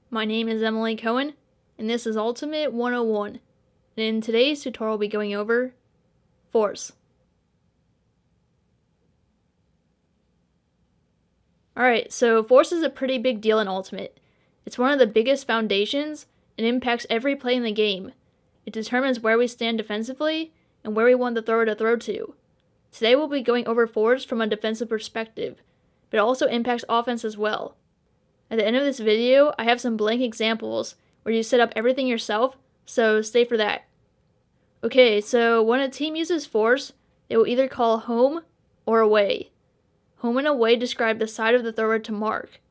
My name is Emily Cohen, and this is Ultimate 101, and in today's tutorial we'll be going over force. Alright, so force is a pretty big deal in Ultimate. It's one of the biggest foundations and impacts every play in the game. It determines where we stand defensively and where we want the thrower to throw to. Today we'll be going over force from a defensive perspective, but it also impacts offense as well. At the end of this video, I have some blank examples where you set up everything yourself, so stay for that. Okay, so when a team uses force, they will either call home or away. Home and away describe the side of the thrower to mark.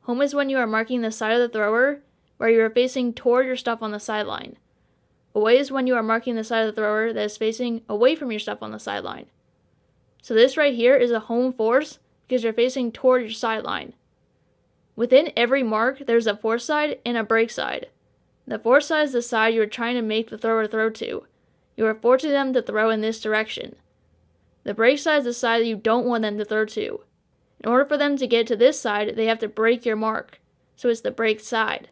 Home is when you are marking the side of the thrower where you are facing toward your stuff on the sideline. Away is when you are marking the side of the thrower that is facing away from your stuff on the sideline. So this right here is a home force because you're facing toward your sideline. Within every mark, there's a force side and a break side. The force side is the side you are trying to make the thrower throw to. You are forcing them to throw in this direction. The break side is the side that you don't want them to throw to. In order for them to get to this side, they have to break your mark, so it's the break side.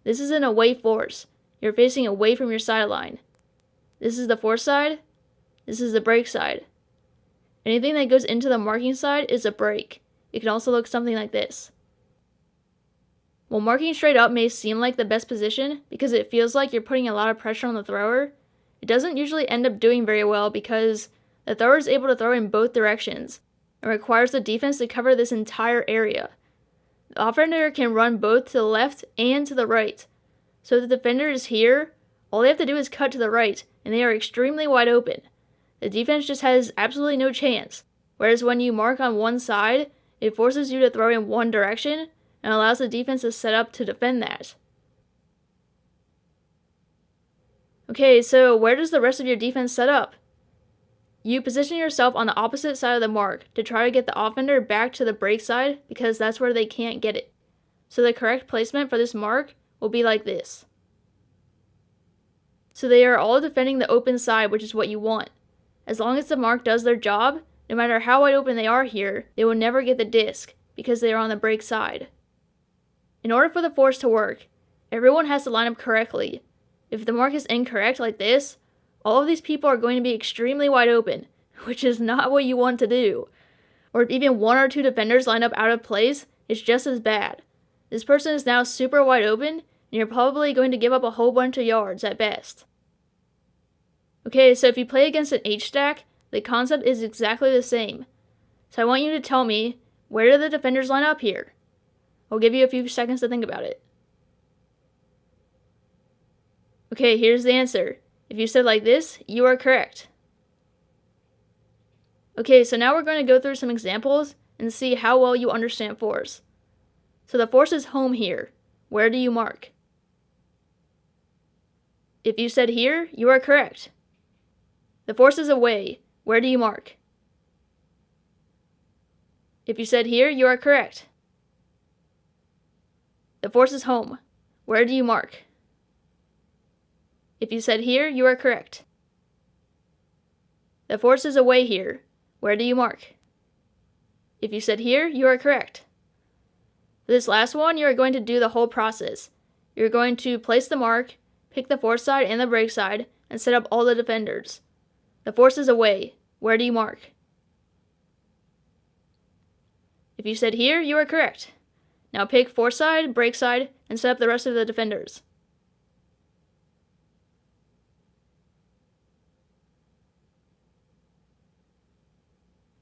This is an away force. You're facing away from your sideline. This is the force side. This is the break side. Anything that goes into the marking side is a break. It can also look something like this. While marking straight up may seem like the best position because it feels like you're putting a lot of pressure on the thrower, it doesn't usually end up doing very well because the thrower is able to throw in both directions and requires the defense to cover this entire area. The offender can run both to the left and to the right. So if the defender is here, all they have to do is cut to the right and they are extremely wide open. The defense just has absolutely no chance, whereas when you mark on one side, it forces you to throw in one direction and allows the defense to set up to defend that. Okay, so where does the rest of your defense set up? You position yourself on the opposite side of the mark to try to get the offender back to the break side because that's where they can't get it. So the correct placement for this mark will be like this. So they are all defending the open side, which is what you want. As long as the mark does their job, no matter how wide open they are here, they will never get the disc because they are on the break side. In order for the force to work, everyone has to line up correctly. If the mark is incorrect like this, all of these people are going to be extremely wide open, which is not what you want to do. Or if even one or two defenders line up out of place, it's just as bad. This person is now super wide open, and you're probably going to give up a whole bunch of yards at best. Okay, so if you play against an H-stack, the concept is exactly the same. So I want you to tell me, where do the defenders line up here? I'll give you a few seconds to think about it. Okay, here's the answer. If you said like this, you are correct. Okay, so now we're going to go through some examples and see how well you understand force. So the force is home here. Where do you mark? If you said here, you are correct. The force is away. Where do you mark? If you said here, you are correct. The force is home. Where do you mark? If you said here, you are correct. The force is away here. Where do you mark? If you said here, you are correct. For this last one, you are going to do the whole process. You're going to place the mark, pick the force side and the break side, and set up all the defenders. The force is away. Where do you mark? If you said here, you are correct. Now pick force side, break side, and set up the rest of the defenders.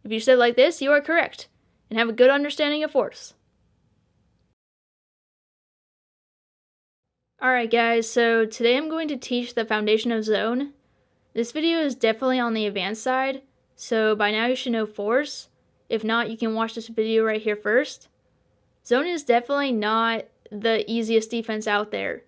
If you said like this, you are correct, and have a good understanding of force. Alright guys, so today I'm going to teach the foundation of zone. This video is definitely on the advanced side, so by now you should know force. If not, you can watch this video right here first. Zone is definitely not the easiest defense out there.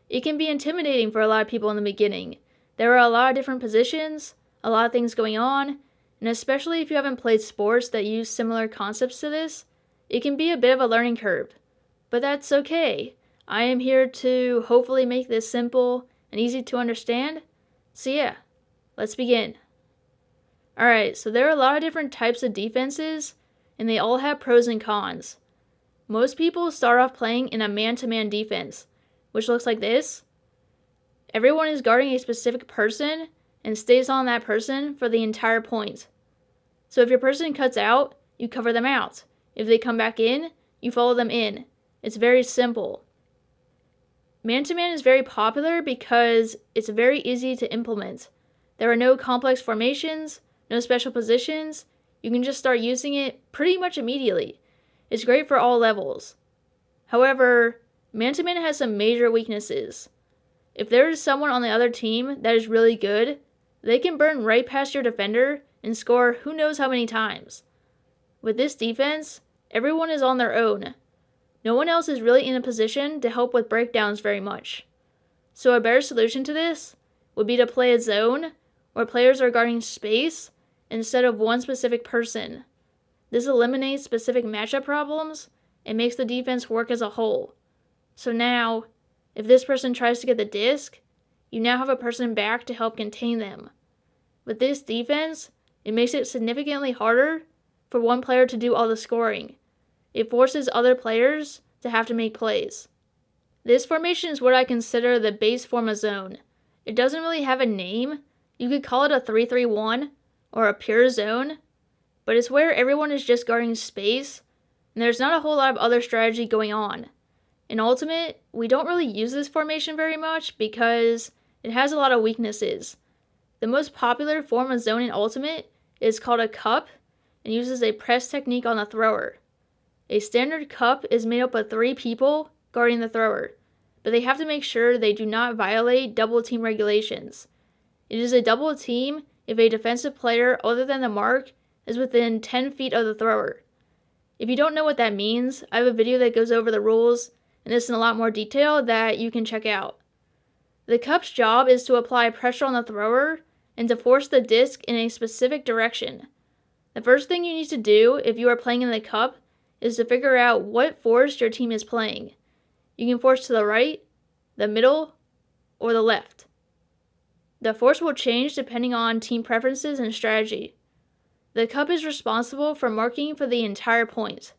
It can be intimidating for a lot of people in the beginning. There are a lot of different positions, a lot of things going on, and especially if you haven't played sports that use similar concepts to this, it can be a bit of a learning curve. But that's okay. I am here to hopefully make this simple and easy to understand. So yeah, let's begin. Alright, so there are a lot of different types of defenses, and they all have pros and cons. Most people start off playing in a man-to-man defense, which looks like this. Everyone is guarding a specific person and stays on that person for the entire point. So if your person cuts out, you cover them out. If they come back in, you follow them in. It's very simple. Man-to-man is very popular because it's very easy to implement. There are no complex formations, no special positions. You can just start using it pretty much immediately. It's great for all levels. However, man-to-man has some major weaknesses. If there is someone on the other team that is really good, they can burn right past your defender and score who knows how many times. With this defense, everyone is on their own. No one else is really in a position to help with breakdowns very much. So a better solution to this would be to play a zone where players are guarding space instead of one specific person. This eliminates specific matchup problems and makes the defense work as a whole. So now, if this person tries to get the disc, you now have a person back to help contain them. With this defense, it makes it significantly harder for one player to do all the scoring. It forces other players to have to make plays. This formation is what I consider the base form of zone. It doesn't really have a name. You could call it a 3-3-1 or a pure zone, but it's where everyone is just guarding space, and there's not a whole lot of other strategy going on. In Ultimate, we don't really use this formation very much because it has a lot of weaknesses. The most popular form of zone in Ultimate is called a cup and uses a press technique on the thrower. A standard cup is made up of 3 people guarding the thrower, but they have to make sure they do not violate double team regulations. It is a double team if a defensive player other than the mark is within 10 feet of the thrower. If you don't know what that means, I have a video that goes over the rules and this in a lot more detail that you can check out. The cup's job is to apply pressure on the thrower and to force the disc in a specific direction. The first thing you need to do if you are playing in the cup is to figure out what force your team is playing. You can force to the right, the middle, or the left. The force will change depending on team preferences and strategy. The cup is responsible for marking for the entire point.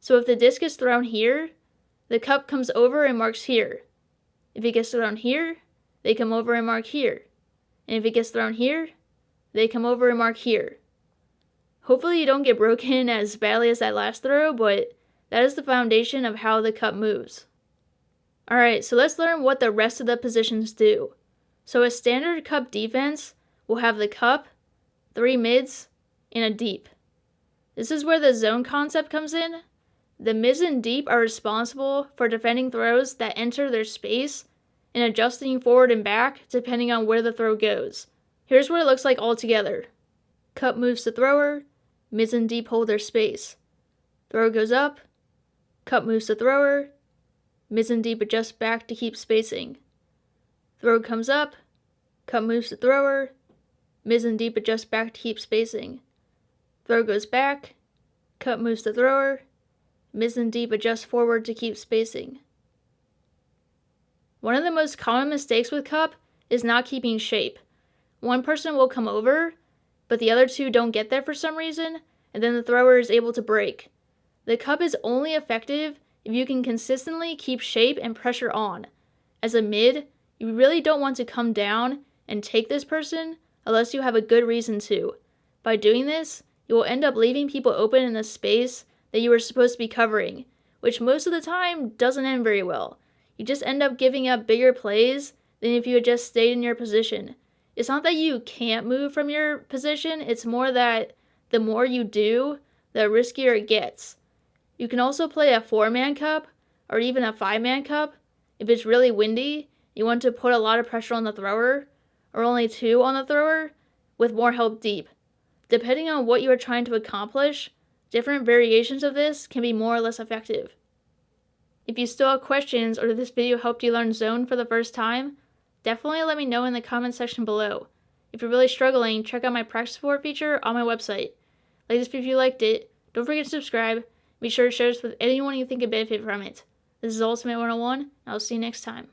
So if the disc is thrown here, the cup comes over and marks here. If it gets thrown here, they come over and mark here. And if it gets thrown here, they come over and mark here. Hopefully you don't get broken as badly as that last throw, but that is the foundation of how the cup moves. Alright, so let's learn what the rest of the positions do. So a standard cup defense will have the cup, 3 mids, and a deep. This is where the zone concept comes in. The mids and deep are responsible for defending throws that enter their space and adjusting forward and back depending on where the throw goes. Here's what it looks like all together. Cup moves to thrower, mids and deep hold their space. Throw goes up, cup moves to thrower, mids and deep adjust back to keep spacing. Throw comes up, cup moves to thrower, mids and deep adjust back to keep spacing. Throw goes back, cup moves to thrower, mids and deep adjust forward to keep spacing. One of the most common mistakes with cup is not keeping shape. One person will come over, but the other 2 don't get there for some reason, and then the thrower is able to break. The cup is only effective if you can consistently keep shape and pressure on. As a mid, you really don't want to come down and take this person unless you have a good reason to. By doing this, you will end up leaving people open in the space that you were supposed to be covering, which most of the time doesn't end very well. You just end up giving up bigger plays than if you had just stayed in your position. It's not that you can't move from your position, it's more that the more you do, the riskier it gets. You can also play a 4-man cup or even a 5-man cup. If it's really windy, you want to put a lot of pressure on the thrower, or only 2 on the thrower, with more help deep. Depending on what you are trying to accomplish, different variations of this can be more or less effective. If you still have questions or this video helped you learn zone for the first time, definitely let me know in the comment section below. If you're really struggling, check out my practice support feature on my website. Like this video if you liked it, don't forget to subscribe, be sure to share this with anyone you think could benefit from it. This is Ultimate 101, and I'll see you next time.